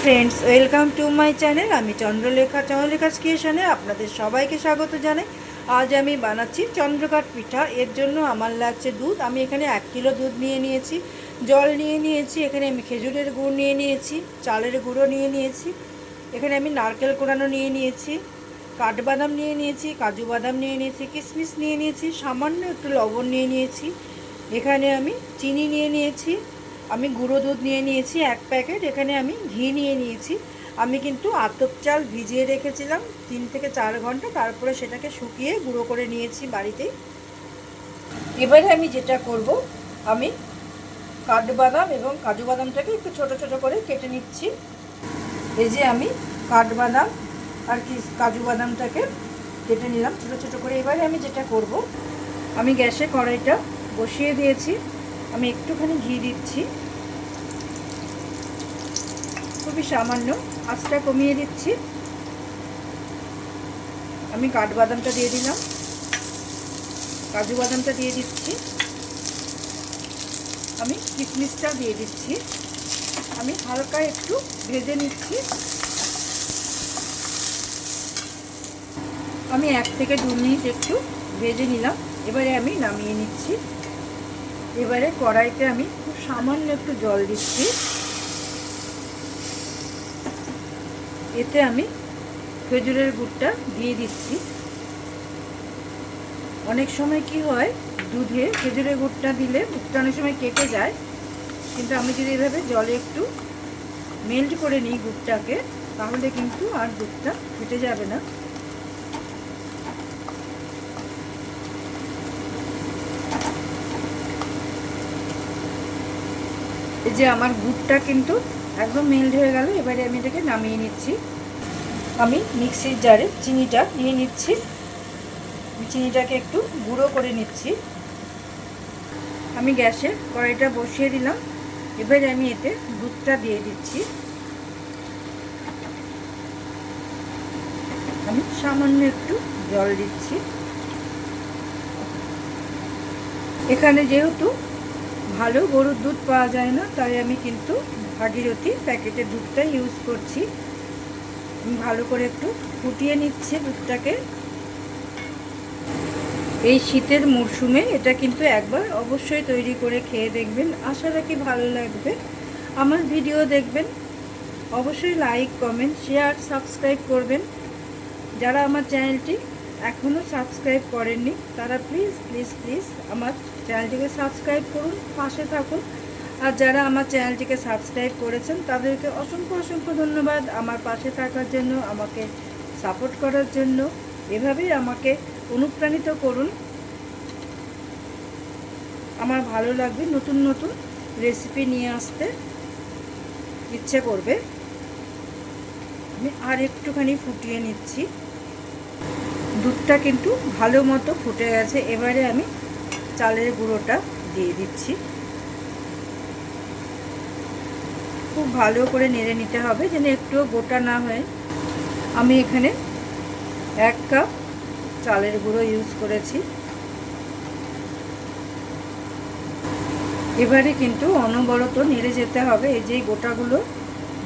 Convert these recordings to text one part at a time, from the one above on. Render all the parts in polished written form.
Friends, welcome to my channel. আমি চন্দ্রলেখা ক্রিয়েশনে আপনাদের সবাইকে স্বাগত জানাই। আজ আমি বানাচ্ছি চন্দ্রকাঠ পিঠা। এর জন্য আমার লাগছে দুধ। আমি এখানে 1 কিলো দুধ নিয়ে নিয়েছি, জল নিয়ে নিয়েছি, এখানে আমি খেজুরের গুড় নিয়ে নিয়েছি, চালের গুঁড়ো নিয়ে নিয়েছি, এখানে আমি নারকেল কোড়ানো নিয়ে নিয়েছি, কাঠবাদাম নিয়ে নিয়েছি, কাজু বাদাম নিয়ে নিয়েছি, কিশমিশ নিয়ে নিয়েছি, সামান্য একটু লবণ নিয়ে নিয়েছি, এখানে আমি চিনি নিয়ে নিয়েছি, আমি গুঁড়ো দুধ নিয়ে নিয়েছি 1 প্যাকেট, এখানে আমি ঘি নিয়ে নিয়েছি। আমি কিন্তু আতপ চাল ভিজিয়ে রেখেছিলাম 3 থেকে 4 ঘন্টা, তারপরে সেটাকে শুকিয়ে গুঁড়ো করে নিয়েছি বাড়িতেই। এবারে আমি যেটা করব, আমি কাঠবাদাম এবং কাজু বাদামটাকে একটু ছোট ছোট করে কেটে নিচ্ছি। এই যে আমি কাঠবাদাম আর কাজু বাদামটাকে কেটে নিলাম ছোট ছোট করে। এবারে আমি যেটা করব, আমি গ্যাসে কড়াইটা বসিয়ে দিয়েছি, আমি একটুখানি ঘি দিচ্ছি, খুবই সামান্য, আঁচটা কমিয়ে দিচ্ছি। আমি কাঠবাদামটা দিয়ে দিলাম, কাজু বাদামটা দিয়ে দিচ্ছি, আমি কিশমিশটা দিয়ে দিচ্ছি। আমি হালকা একটু ভেজে নিচ্ছি। আমি 1 থেকে 2 মিনিট একটু ভেজে নিলাম। এবারে আমি নামিয়ে নিচ্ছি। এবারে কড়াইতে আমি খুব সামান্য একটু জল দিচ্ছি, এতে আমি খেজুরের গুড়টা দিয়ে দিচ্ছি। অনেক সময় কি হয়, দুধে খেজুরের গুড়টা দিলে দুধটা অনেক সময় কেটে যায়, কিন্তু আমি যদি এভাবে জলে একটু মেল্ট করে নিই গুড়টাকে, তাহলে কিন্তু আর দুধটা কেটে যাবে না। এই যে আমার গুড়টা কিন্তু একদম মেল্ট হয়ে গেল। এবারে আমি এটাকে নামিয়ে নিচ্ছি। আমি মিক্সির জারে চিনিটা নিয়ে নিচ্ছি, চিনিটাকে একটু গুঁড়ো করে নিচ্ছি। আমি গ্যাসে কড়াইটা বসিয়ে দিলাম। এবারে আমি এতে দুধটা দিয়ে দিচ্ছি। আমি সামান্য একটু জল দিচ্ছি। এখানে যেহেতু ভালো গরুর দুধ পাওয়া যায় না, তাই আমি কিন্তু ভাগীরথী প্যাকেটের দুধটা ইউজ করছি। আমি ভালো করে একটু ফুটিয়ে নিচ্ছি দুধটাকে। এই শীতের মরশুমে এটা কিন্তু একবার অবশ্যই তৈরি করে খেয়ে দেখবেন, আশা রাখি ভালো লাগবে। আমার ভিডিও দেখবেন, অবশ্যই লাইক, কমেন্ট, শেয়ার, সাবস্ক্রাইব করবেন। যারা আমার চ্যানেলটি এখনও সাবস্ক্রাইব করেননি, তারা প্লিজ প্লিজ প্লিজ আমার চ্যানেলটিকে সাবস্ক্রাইব করুন, পাশে থাকুন। আর যারা আমার চ্যানেলটিকে সাবস্ক্রাইব করেছেন, তাদেরকে অসংখ্য অসংখ্য ধন্যবাদ আমার পাশে থাকার জন্য, আমাকে সাপোর্ট করার জন্য। এভাবেই আমাকে অনুপ্রাণিত করুন। আমার ভালো লাগবে নতুন নতুন রেসিপি নিয়ে আসতে ইচ্ছে করবে। আমি আর একটুখানি ফুটিয়ে নিচ্ছি। দুধটা কিন্তু ভালো মতো ফুটে গেছে। এবারে আমি চালের গুঁড়োটা দিয়ে দিচ্ছি। খুব ভালো করে নেড়ে নিতে হবে, যেন একটুও গোটা না হয়। আমি এখানে 1 কাপ চালের গুঁড়ো ইউজ করেছি। এবারে কিন্তু অনবরত নেড়ে যেতে হবে, এই যে গোটাগুলো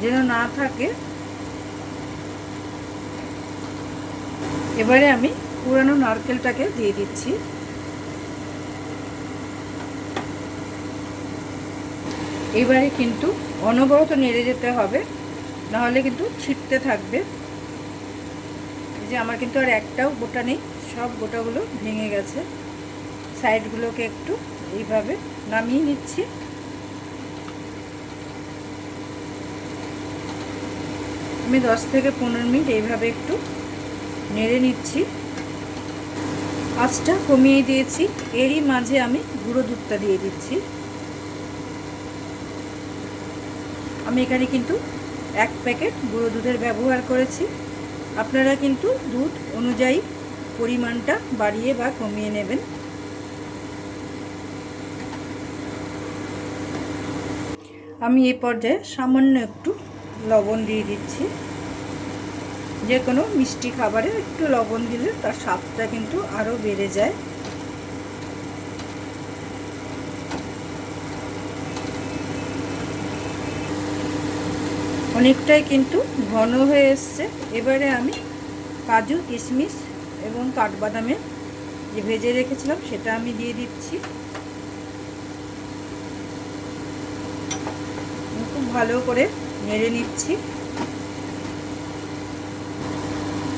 যেন না থাকে। এবারে আমি পুরানো নারকেলটাকে দিয়ে দিচ্ছি। এবারে কিন্তু অনবরত নেড়ে যেতে হবে, নাহলে কিন্তু ছিটতে থাকবে। এই যে আমার কিন্তু আর একটাও গোটা নেই, সব গোটাগুলো ভেঙে গেছে। সাইডগুলোকে একটু এইভাবে নামিয়ে নিচ্ছি। আমি 10 থেকে 15 মিনিট এইভাবে একটু নেড়ে নিচ্ছি। আঁচটা কমিয়ে দিয়েছি। এরই মাঝে আমি গুঁড়ো দুধটা দিয়ে দিচ্ছি। আমি এখানে কিন্তু 1 প্যাকেট গুঁড়ো দুধের ব্যবহার করেছি। আপনারা কিন্তু দুধ অনুযায়ী পরিমাণটা বাড়িয়ে বা কমিয়ে নেবেন। আমি এই পর্যায়ে সামান্য একটু লবণ দিয়ে দিচ্ছি। যে কোনো মিষ্টি খাবারে একটু লবণ দিলে তার স্বাদটা কিন্তু আরও বেড়ে যায়। অনেকটাই কিন্তু ঘন হয়ে এসছে। এবারে আমি কাজু, কিশমিশ এবং কাঠবাদামে যে ভেজে রেখেছিলাম সেটা আমি দিয়ে দিচ্ছি। খুব ভালো করে নেড়ে নিচ্ছি।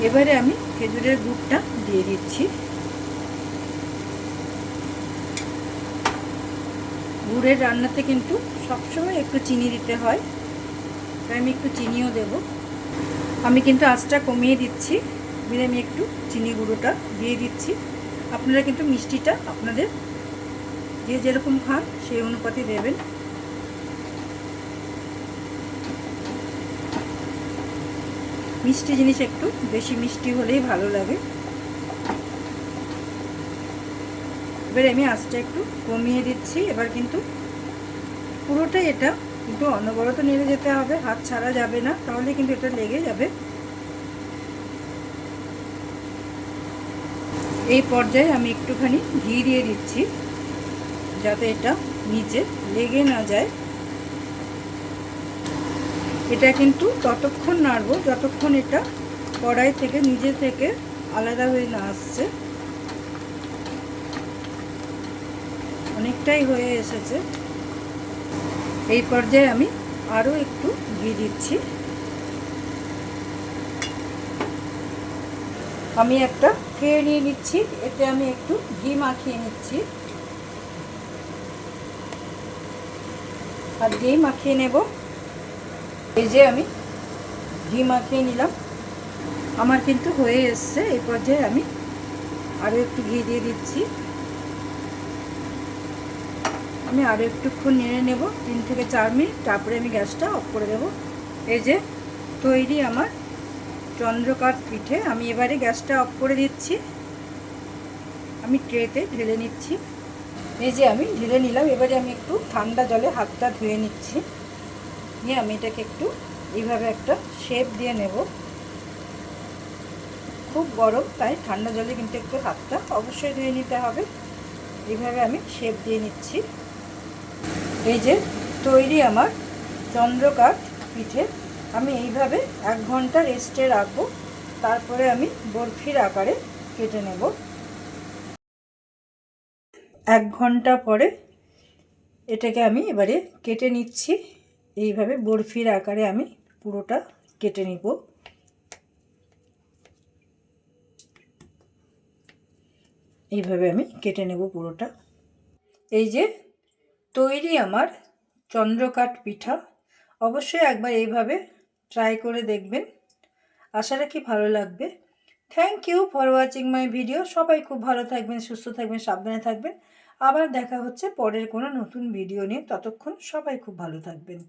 এবারে আমি খেজুরের গুড়টা দিয়ে দিচ্ছি। গুড়ের রান্নাতে কিন্তু সবসময় একটু চিনি দিতে হয়, তাই আমি একটু চিনিও দেব। আমি কিন্তু আঁচটা কমিয়ে দিচ্ছি, দিয়ে আমি একটু চিনি গুঁড়োটা দিয়ে দিচ্ছি। আপনারা কিন্তু মিষ্টিটা আপনাদের যে যেরকম খান সেই অনুপাতে দেবেন। মিষ্টি জিনিস একটু বেশি মিষ্টি হলেই ভালো লাগে। এবার আমি আঁচটা একটু কমিয়ে দিচ্ছি। এবার কিন্তু পুরোটাই এটা কিন্তু অনবরত নেড়ে যেতে হবে, হাত ছাড়া যাবে না, তাহলে কিন্তু এটা লেগে যাবে। এই পর্যায়ে আমি একটুখানি ঘি দিয়ে দিচ্ছি, যাতে এটা নিচে লেগে না যায়। এটা কিন্তু ততক্ষণ নাড়বো যতক্ষণ এটা কড়াই থেকে নিজে থেকে আলাদা হয়ে না আসছে। অনেকটাই হয়ে এসেছে। এই পর্যায়ে আমি আরও একটু ঘি দিচ্ছি। আমি একটা ট্রে নিয়ে নিচ্ছি, এতে আমি একটু ঘি মাখিয়ে নিচ্ছি। আর ঘি মাখিয়ে নেব। এই যে আমি ঘি মাখিয়ে নিলাম, আমার কিন্তু হয়ে এসছে। এই পর্যায়ে আমি আরও একটু ঘি দিয়ে দিচ্ছি। আমি আরও একটুক্ষণ নেড়ে নেব, 3 থেকে 4 মিনিট, তারপরে আমি গ্যাসটা অফ করে দেব। এই যে তৈরি আমার চন্দ্রকাঠ পিঠে। আমি এবারে গ্যাসটা অফ করে দিচ্ছি। আমি ট্রেতে ঢেলে নিচ্ছি। এই যে আমি ঢেলে নিলাম। এবারে আমি একটু ঠান্ডা জলে হাতটা ধুয়ে নিচ্ছি, নিয়ে আমি এটাকে একটু এইভাবে একটা শেপ দিয়ে নেব। খুব গরম, তাই ঠান্ডা জলে কিন্তু একটু হাতটা অবশ্যই ধুয়ে নিতে হবে। এইভাবে আমি শেপ দিয়ে নিচ্ছি। এই যে তৈরি আমার চন্দ্রকাঠ পিঠে। আমি এইভাবে 1 ঘন্টা রেস্টে রাখবো, তারপরে আমি বরফির আকারে কেটে নেব। 1 ঘন্টা পরে এটাকে আমি এবারে কেটে নিচ্ছি। এইভাবে বরফির আকারে আমি পুরোটা কেটে নিব। এইভাবে আমি কেটে নেব পুরোটা। এই যে তৈরি আমার চন্দ্রকাঠ পিঠা। অবশ্যই একবার এইভাবে ট্রাই করে দেখবেন, আশা রাখি ভালো লাগবে। Thank you for watching my video. সবাই খুব ভালো থাকবেন, সুস্থ থাকবেন, সাবধানে থাকবেন। আবার দেখা হচ্ছে পরের কোনো নতুন ভিডিও নিয়ে। ততক্ষণ সবাই খুব ভালো থাকবেন।